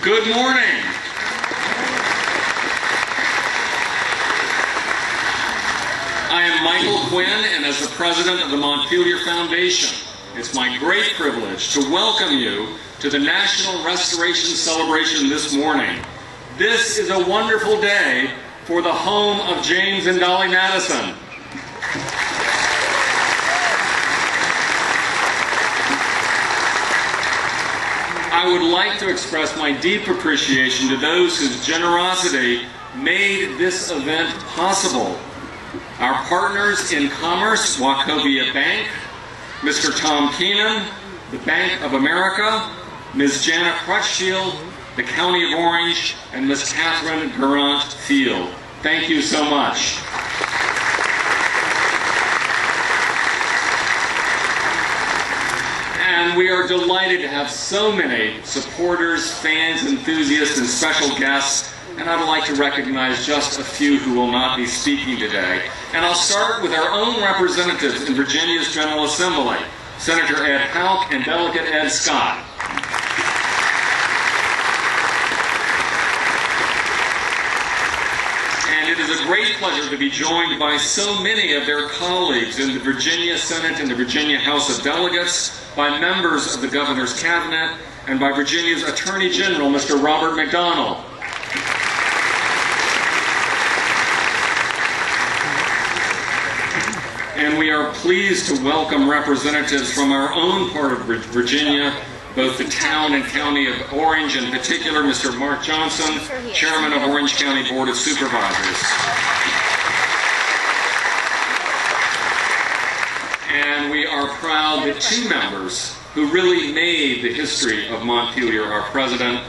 Good morning. I am Michael Quinn, and as the president of the Montpelier Foundation, it's my great privilege to welcome you to the National Restoration Celebration this morning. This is a wonderful day for the home of James and Dolly Madison. I would like to express my deep appreciation to those whose generosity made this event possible. Our partners in commerce, Wachovia Bank, Mr. Tom Keenan, the Bank of America, Ms. Jana Crutchfield, the County of Orange, and Ms. Catherine Garant Field. Thank you so much. And we are delighted to have so many supporters, fans, enthusiasts, and special guests. And I'd like to recognize just a few who will not be speaking today. And I'll start with our own representatives in Virginia's General Assembly, Senator Ed Houck and Delegate Ed Scott. And it is a great pleasure to be joined by so many of their colleagues in the Virginia Senate and the Virginia House of Delegates, by members of the Governor's Cabinet, and by Virginia's Attorney General, Mr. Robert McDonnell. And we are pleased to welcome representatives from our own part of Virginia, both the town and county of Orange, in particular, Mr. Mark Johnson, Chairman of Orange County Board of Supervisors. And we are proud that two members who really made the history of Montpelier are present.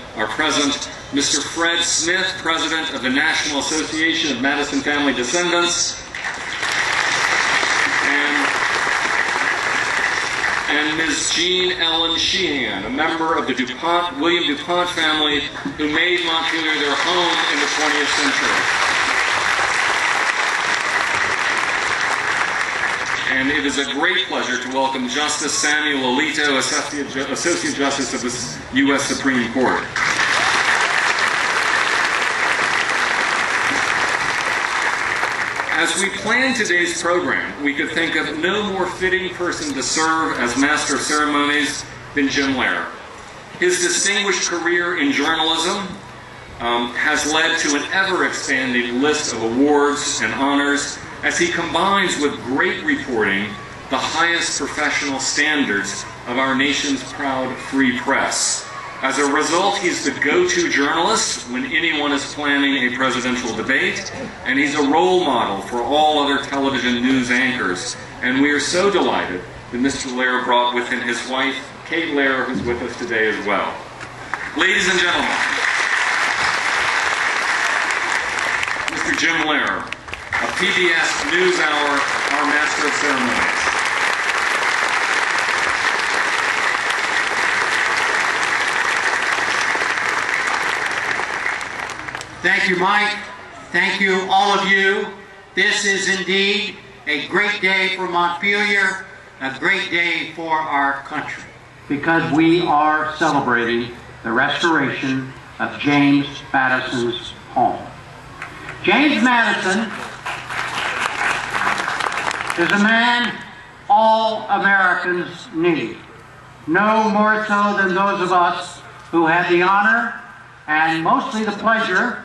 Mr. Fred Smith, President of the National Association of Madison Family Descendants, and Ms. Jean Ellen Sheehan, a member of the William DuPont family who made Montpelier their home in the 20th century. And it is a great pleasure to welcome Justice Samuel Alito, Associate Justice of the U.S. Supreme Court. As we plan today's program, we could think of no more fitting person to serve as Master of Ceremonies than Jim Lehrer. His distinguished career in journalism has led to an ever-expanding list of awards and honors as he combines with great reporting the highest professional standards of our nation's proud free press. As a result, he's the go-to journalist when anyone is planning a presidential debate, and he's a role model for all other television news anchors. And we are so delighted that Mr. Lehrer brought with him his wife, Kate Lehrer, who's with us today as well. Ladies and gentlemen, Mr. Jim Lehrer, of PBS NewsHour, our Master of Ceremonies. Thank you, Mike. Thank you, all of you. This is indeed a great day for Montpelier, a great day for our country, because we are celebrating the restoration of James Madison's home. James Madison is a man all Americans need, no more so than those of us who had the honor and mostly the pleasure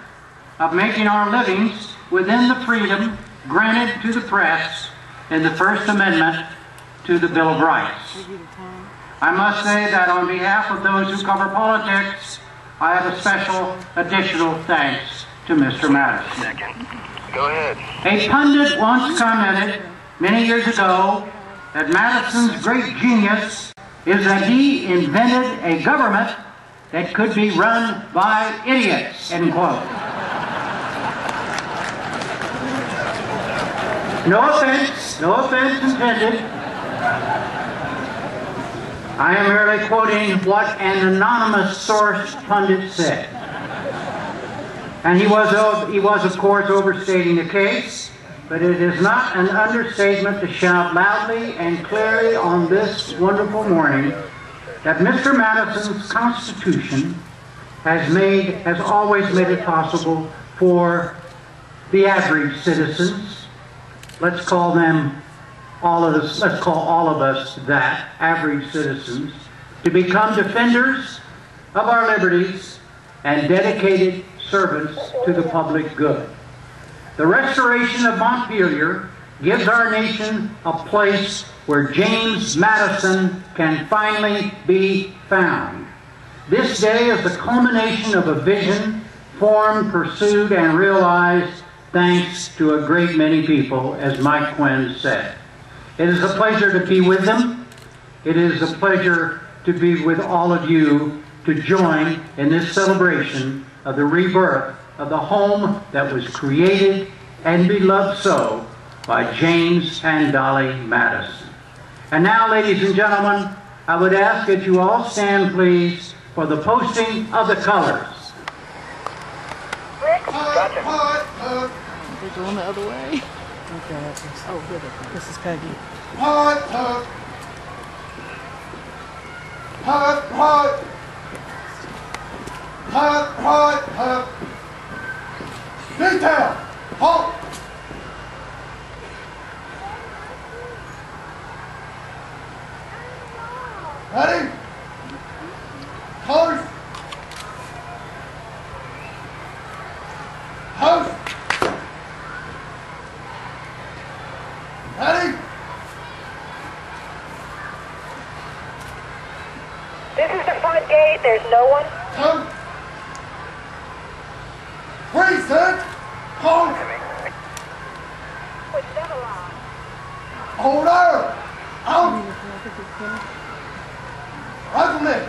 of making our livings within the freedom granted to the press in the First Amendment to the Bill of Rights. I must say that on behalf of those who cover politics, I have a special additional thanks to Mr. Madison. Go ahead. A pundit once commented many years ago that Madison's great genius is that he invented a government that could be run by idiots, end quote. No offense intended. I am merely quoting what an anonymous source pundit said. And he was of course overstating the case, but it is not an understatement to shout loudly and clearly on this wonderful morning that Mr. Madison's Constitution has always made it possible for the average citizens, let's call all of us that, average citizens, to become defenders of our liberties and dedicated servants to the public good. The restoration of Montpelier gives our nation a place where James Madison can finally be found. This day is the culmination of a vision formed, pursued, and realized thanks to a great many people, as Mike Quinn said. It is a pleasure to be with them. It is a pleasure to be with all of you to join in this celebration of the rebirth of the home that was created and beloved so by James and Dolly Madison. And now, ladies and gentlemen, I would ask that you all stand, please, for the posting of the colors. They're going the other way. Okay. Oh, good. This is Peggy. Hut, hut. Hut, hut. Hut, hut, hut. Detail. Halt. Ready? Colors. House. Ready? This is the front gate. There's no one. Come. Precinct. Hold. With them around. Hold up. Out. Rifleman.